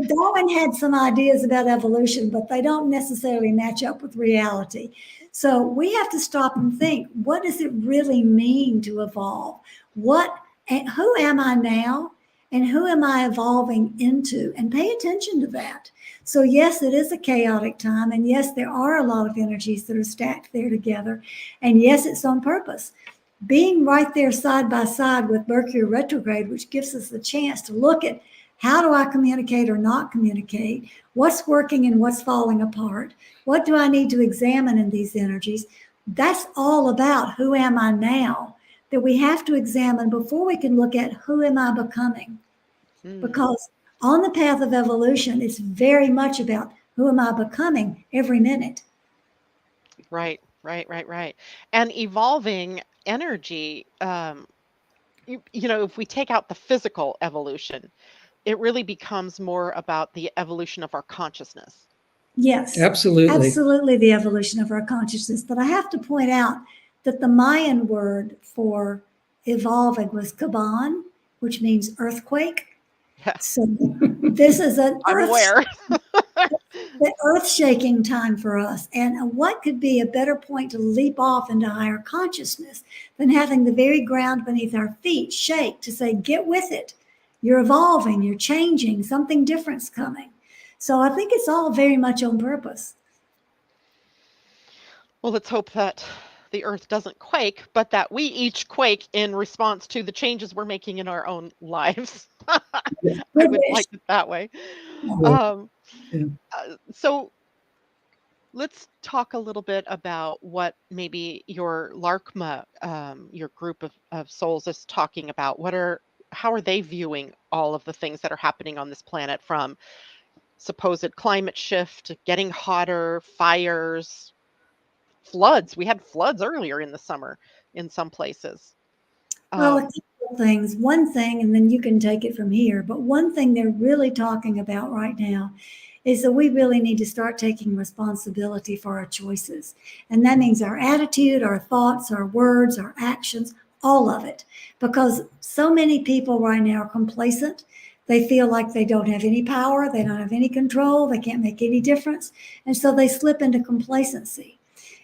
Darwin had some ideas about evolution, but they don't necessarily match up with reality. So we have to stop and think, what does it really mean to evolve? Who am I now? And who am I evolving into? And pay attention to that. So yes, it is a chaotic time. And yes, there are a lot of energies that are stacked there together. And yes, it's on purpose. Being right there side by side with Mercury retrograde, which gives us the chance to look at, how do I communicate or not communicate? What's working and what's falling apart? What do I need to examine in these energies? That's all about who am I now, that we have to examine before we can look at who am I becoming. Because on the path of evolution, it's very much about who am I becoming every minute. Right. And evolving energy, if we take out the physical evolution, it really becomes more about the evolution of our consciousness. Yes, Absolutely. absolutely, the evolution of our consciousness. But I have to point out that the Mayan word for evolving was Kaban, which means earthquake. Yeah, So this is an I'm aware. the earth-shaking time for us. And what could be a better point to leap off into higher consciousness than having the very ground beneath our feet shake to say, get with it. You're evolving, you're changing, something different's coming. So I think it's all very much on purpose. Well, let's hope that the earth doesn't quake, but that we each quake in response to the changes we're making in our own lives. I Good would wish. like it that way. Yeah. Um, Yeah. so let's talk a little bit about what maybe your LARCMA, your group of souls, is talking about. How are they viewing all of the things that are happening on this planet, from supposed climate shift, getting hotter, fires, floods? We had floods earlier in the summer in some places. Well, a Um, couple of things. One thing, and then you can take it from here, but one thing they're really talking about right now is that we really need to start taking responsibility for our choices. And that means our attitude, our thoughts, our words, our actions, all of it. Because so many people right now are complacent. They feel like they don't have any power, they don't have any control, they can't make any difference. And so they slip into complacency.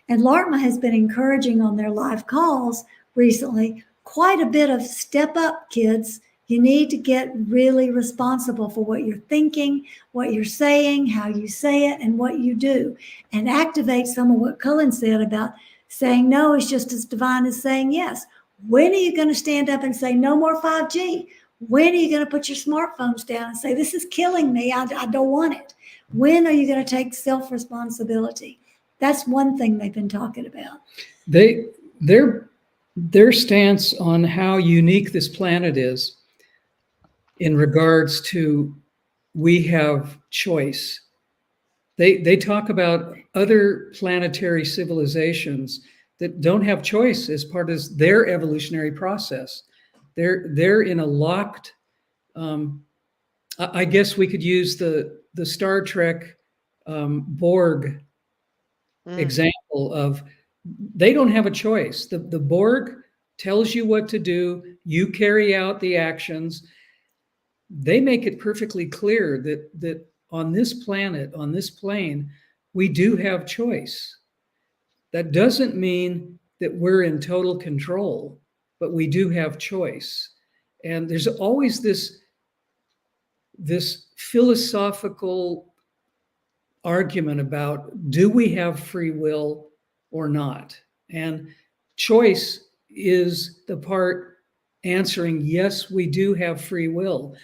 And LARCMA has been encouraging on their live calls recently quite a bit of step up, kids. You need to get really responsible for what you're thinking, what you're saying, how you say it, and what you do. And activate some of what Cullen said about saying no is just as divine as saying yes. When are you going to stand up and say no more 5G? When are you going to put your smartphones down and say, this is killing me, I don't want it? When are you going to take self-responsibility? That's one thing they've been talking about. Their stance on how unique this planet is in regards to we have choice. They talk about other planetary civilizations that don't have choice as part of their evolutionary process. They're in a locked. I guess we could use the Star Trek Borg example of, they don't have a choice. The Borg tells you what to do. You carry out the actions. They make it perfectly clear that on this planet, on this plane, we do have choice. That doesn't mean that we're in total control, but we do have choice. And there's always this philosophical argument about, do we have free will or not? And choice is the part answering, yes, we do have free will.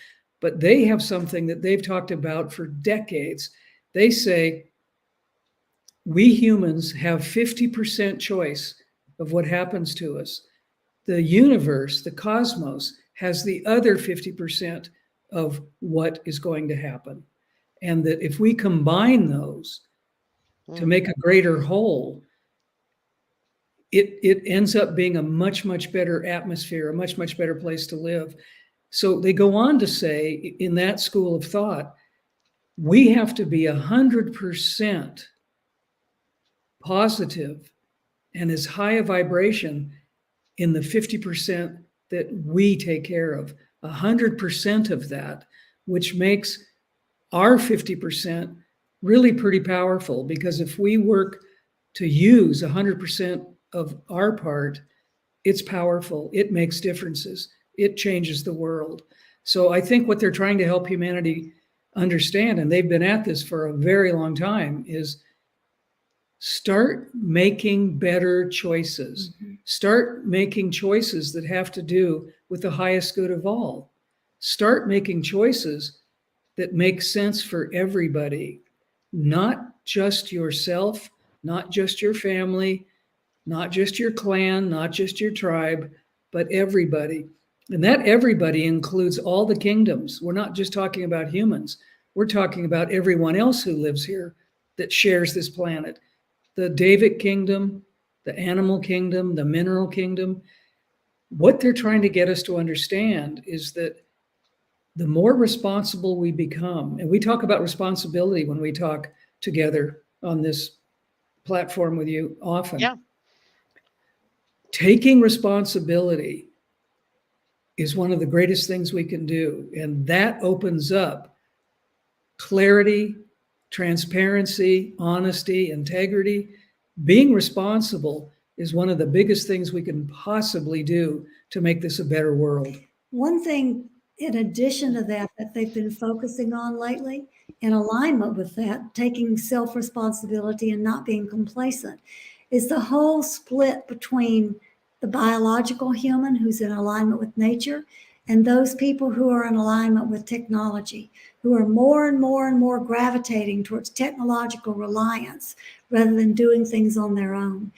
But they have something that they've talked about for decades. They say, we humans have 50% choice of what happens to us. The universe, the cosmos, has the other 50% of what is going to happen. And that if we combine those to make a greater whole, it ends up being a much, much better atmosphere, a much, much better place to live. So they go on to say, in that school of thought, we have to be 100% positive and as high a vibration in the 50% that we take care of, 100% of that, which makes our 50% really pretty powerful. Because if we work to use 100% of our part, it's powerful. It makes differences. It changes the world. So I think what they're trying to help humanity understand, and they've been at this for a very long time, is start making better choices. Start making choices that have to do with the highest good of all. Start making choices that make sense for everybody, not just yourself, not just your family, not just your clan, not just your tribe, but everybody. And that everybody includes all the kingdoms. We're not just talking about humans. We're talking about everyone else who lives here that shares this planet. The Davic kingdom, the animal kingdom, the mineral kingdom. What they're trying to get us to understand is that the more responsible we become, and we talk about responsibility when we talk together on this platform with you often. Yeah. Taking responsibility is one of the greatest things we can do. And that opens up clarity, transparency, honesty, integrity. Being responsible is one of the biggest things we can possibly do to make this a better world. One thing in addition to that they've been focusing on lately, in alignment with that, taking self-responsibility and not being complacent, is the whole split between the biological human who's in alignment with nature and those people who are in alignment with technology, who are more and more and more gravitating towards technological reliance rather than doing things on their own.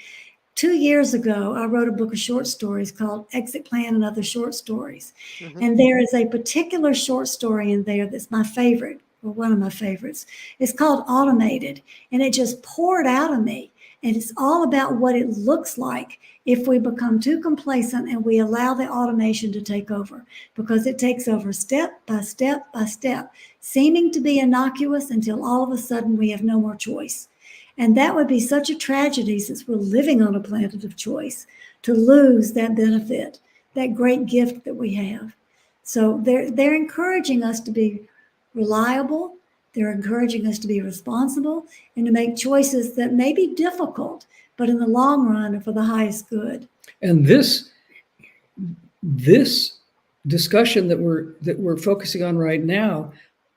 2 years ago, I wrote a book of short stories called Exit Plan and Other Short Stories. And there is a particular short story in there that's my favorite, or one of my favorites. It's called Automated, and it just poured out of me. And it's all about what it looks like if we become too complacent and we allow the automation to take over, because it takes over step by step by step, seeming to be innocuous until all of a sudden we have no more choice. And that would be such a tragedy, since we're living on a planet of choice, to lose that benefit, that great gift that we have. So they're encouraging us to be reliable. They're encouraging us to be responsible and to make choices that may be difficult, but in the long run are for the highest good. And this discussion that we're focusing on right now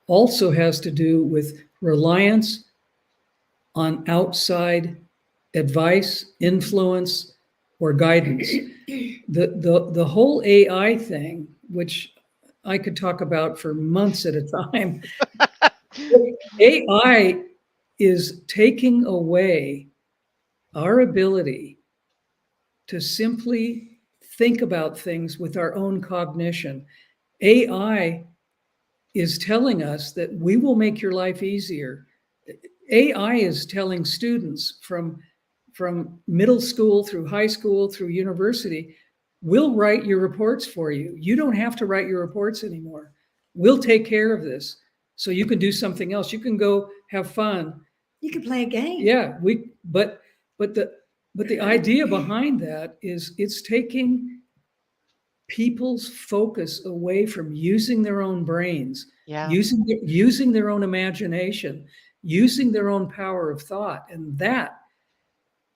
also has to do with reliance on outside advice, influence, or guidance. The whole AI thing, which I could talk about for months at a time, AI is taking away our ability to simply think about things with our own cognition. AI is telling us that we will make your life easier. AI is telling students from middle school through high school through university, we'll write your reports for you. You don't have to write your reports anymore. We'll take care of this. So you can do something else. You can go have fun. You can play a game. Yeah, but the idea behind that is it's taking people's focus away from using their own brains, Yeah. using their own imagination, using their own power of thought. And that,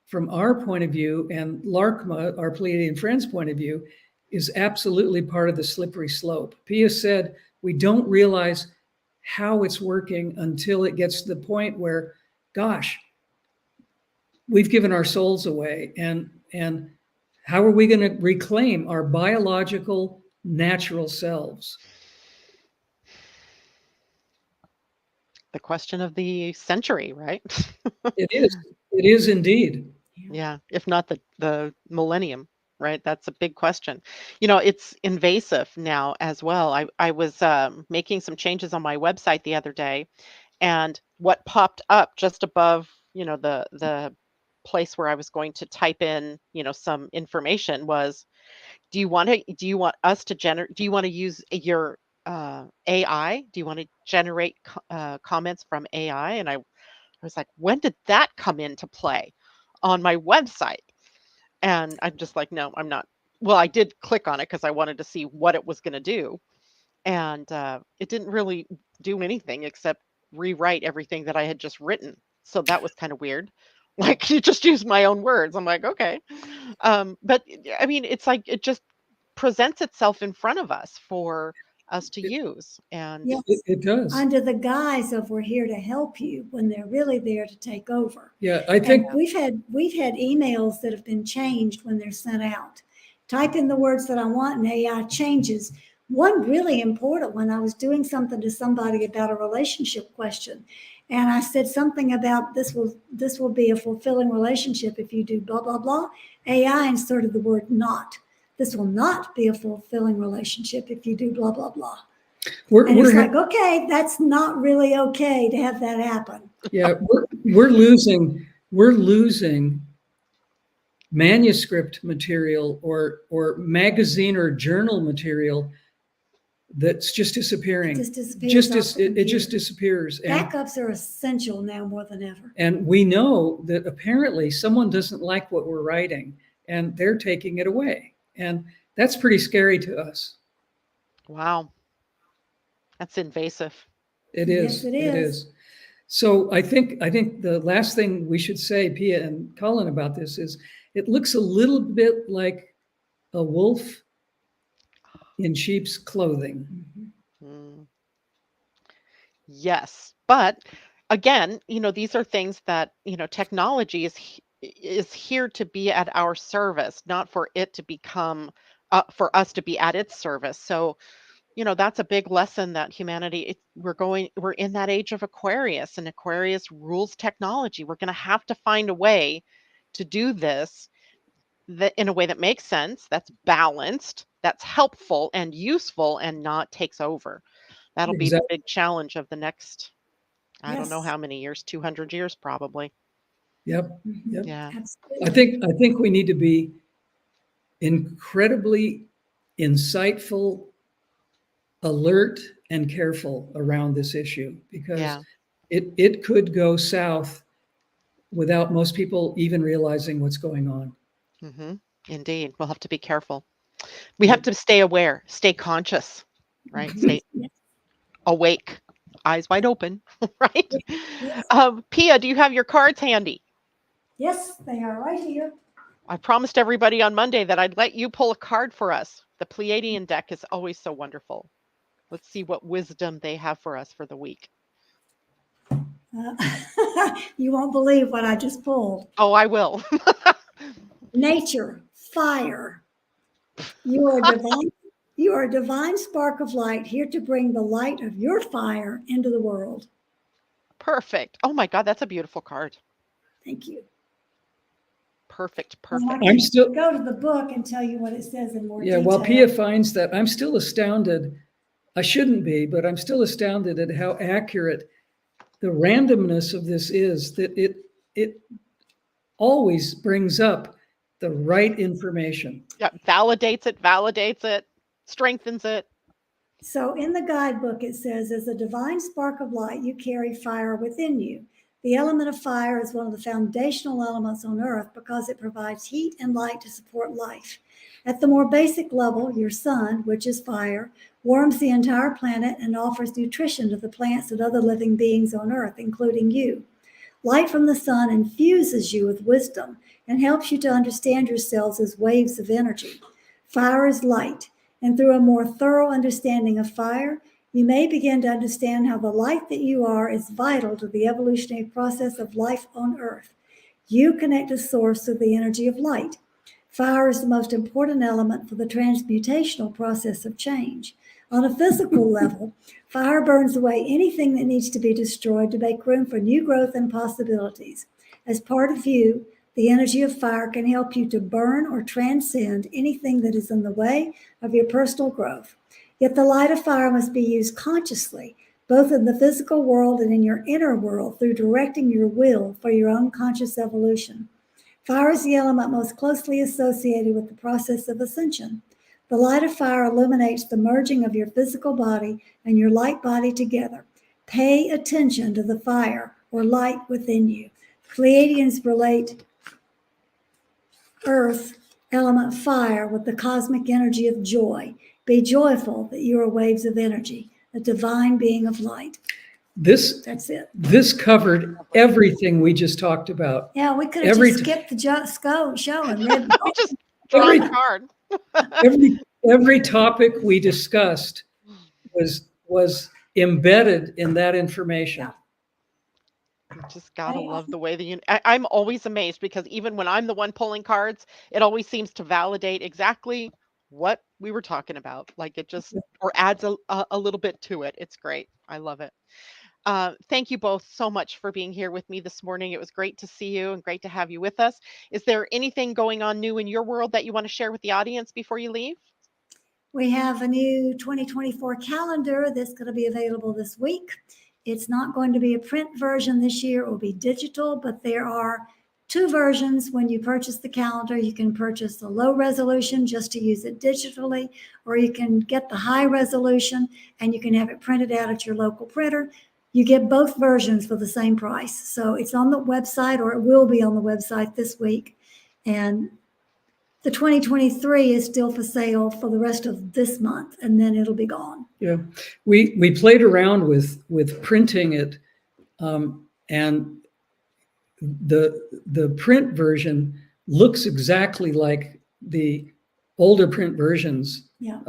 from our point of view, and Larkma, our Pleiadian friends' point of view, is absolutely part of the slippery slope. Pia said we don't realize how it's working until it gets to the point where, gosh, we've given our souls away. And how are we going to reclaim our biological, natural selves? The question of the century, right? It is. It is indeed. Yeah, if not the millennium, right? That's a big question. You know, it's invasive now as well. I was making some changes on my website the other day, and what popped up just above, the place where I was going to type in, some information was, do you want us to generate, do you want to use your AI? Do you want to generate comments from AI? And I was like, when did that come into play? on my website. And I'm just like, no, I'm not. Well, I did click on it because I wanted to see what it was going to do. And it didn't really do anything except rewrite everything that I had just written. So that was kind of weird. Like, you just use my own words. I'm like, okay. But I mean, it's like it just presents itself in front of us for us to It, use. And Yes, it does. under the guise of we're here to help you when they're really there to take over. Yeah, I And think we've had emails that have been changed when they're sent out. Type in the words that I want and AI changes. One really important one, I was doing something to somebody about a relationship question. And I said something about this will be a fulfilling relationship if you do blah, blah, blah. AI inserted the word not. This will not be a fulfilling relationship if you do blah, blah, blah. And it's like, okay, that's not really okay to have that happen. yeah, we're losing manuscript material or magazine or journal material that's just disappearing. Just disappears. It just disappears. Backups are essential now more than ever. And we know that apparently someone doesn't like what we're writing and they're taking it away. And that's pretty scary to us. wow, that's invasive. It is. Yes, it is. So I think the last thing we should say, Pia and Cullen, about this is it looks a little bit like a wolf in sheep's clothing. Mm. Yes. But again, these are things that, technology is here to be at our service, not for it to become for us to be at its service. So, that's a big lesson that humanity we're in that age of Aquarius, and Aquarius rules technology. We're going to have to find a way to do this that in a way that makes sense, that's balanced, that's helpful and useful, and not takes over. That'll be the Exactly. big challenge of the next, I don't know Yes. how many years, 200 years probably. Yep. Mhm. Yeah. Absolutely. I think we need to be incredibly insightful, alert, and careful around this issue because Yeah. it could go south without most people even realizing what's going on. hmm Indeed. We'll have to be careful. We have Yep. to stay aware, stay conscious, right? Stay Yes. awake, eyes wide open, right? Yes. Pia, do you have your cards handy? Yes, they are right here. I promised everybody on Monday that I'd let you pull a card for us. The Pleiadian deck is always so wonderful. Let's see what wisdom they have for us for the week. You won't believe what I just pulled. Oh, I will. Nature, fire. You are divine. You are a divine spark of light here to bring the light of your fire into the world. Perfect. Oh my God, that's a beautiful card. Thank you. Perfect. Well, I Perfect. I'm can still, go to the book and tell you what it says in more yeah, detail. while Pia finds that, I'm still astounded. I shouldn't be, but I'm still astounded at how accurate the randomness of this is, that it always brings up the right information. Yeah, validates it, strengthens it. So in the guidebook, it says, as a divine spark of light, you carry fire within you. The element of fire is one of the foundational elements on earth because it provides heat and light to support life. At the more basic level, your sun, which is fire, warms the entire planet and offers nutrition to the plants and other living beings on earth, including you. Light from the sun infuses you with wisdom and helps you to understand yourselves as waves of energy. Fire is light, and through a more thorough understanding of fire, you may begin to understand how the light that you are is vital to the evolutionary process of life on Earth. You connect to source through the energy of light. Fire is the most important element for the transmutational process of change. On a physical level, fire burns away anything that needs to be destroyed to make room for new growth and possibilities. As part of you, the energy of fire can help you to burn or transcend anything that is in the way of your personal growth. Yet the light of fire must be used consciously, both in the physical world and in your inner world, through directing your will for your own conscious evolution. Fire is the element most closely associated with the process of ascension. The light of fire illuminates the merging of your physical body and your light body together. Pay attention to the fire or light within you. Pleiadians relate earth, element fire, with the cosmic energy of joy. Be joyful that you are waves of energy, a divine being of light. This That's it. this covered everything we just talked about. Yeah, we could have Every just skipped the show and read We just draw every the card. every topic we discussed was embedded in that information. Yeah. You just gotta love the way I'm always amazed because even when I'm the one pulling cards, it always seems to validate exactly what we were talking about. Like it just or adds a little bit to it. It's great. I love it. Thank you both so much for being here with me this morning. It was great to see you and great to have you with us. Is there anything going on new in your world that you want to share with the audience before you leave? We have a new 2024 calendar that's going to be available this week. It's not going to be a print version this year. It will be digital, but there are two versions. When you purchase the calendar, you can purchase the low resolution just to use it digitally, or you can get the high resolution and you can have it printed out at your local printer. You get both versions for the same price. So it's on the website, or it will be on the website this week. And the 2023 is still for sale for the rest of this month, and then it'll be gone. Yeah, we played around with printing it, and the print version looks exactly like the older print versions. Yeah.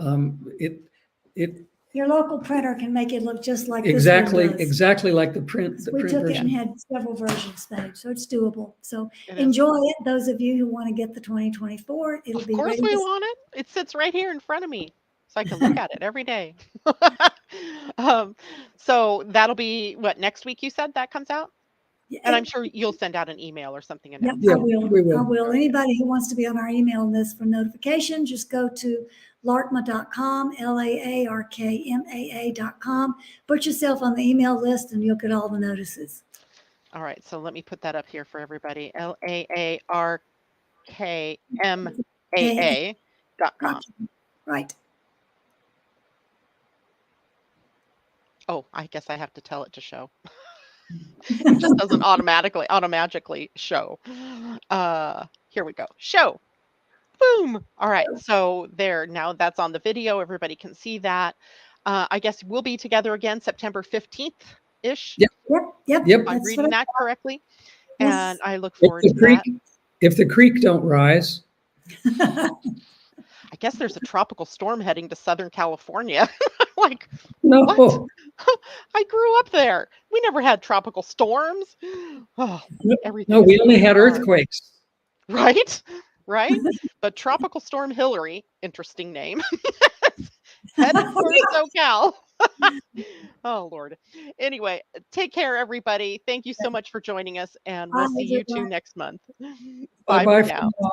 It Your local printer can make it look just like exactly this one does. exactly like the print We took it version. and had several versions made, so it's doable. So It is. enjoy it. Those of you who want to get the 2024, it'll Of be course ready. we want it. It sits right here in front of me, so I can look at it every day. um, so that'll be what next week you said that comes out? And I'm sure you'll send out an email or something Yep, announcing. Yeah, I will. we will. I will. Anybody who wants to be on our email list for notification, just go to larkma.com, LAARKMAA.com. Put yourself on the email list and you'll get all the notices. All right, so let me put that up here for everybody. LAARKMAA.com. Right. Oh, I guess I have to tell it to show. It just doesn't automatically show. Here we go. Show. Boom. All right. So there, now that's on the video. Everybody can see that. I guess we'll be together again September 15th-ish. Yep. Yep. Yep. If I'm That's reading that correctly. Yes. And I look forward to that. If the creek don't rise. I guess there's a tropical storm heading to Southern California. Like, No. what? I grew up there. We never had tropical storms. Oh, everything. No, is we only had bizarre. earthquakes. Right? Right? But Tropical Storm Hillary, interesting name, headed for SoCal. Oh, Lord. Anyway, take care, everybody. Thank you so much for joining us, and we'll Bye, see you two everyone. next month. Bye Bye-bye for for now. now.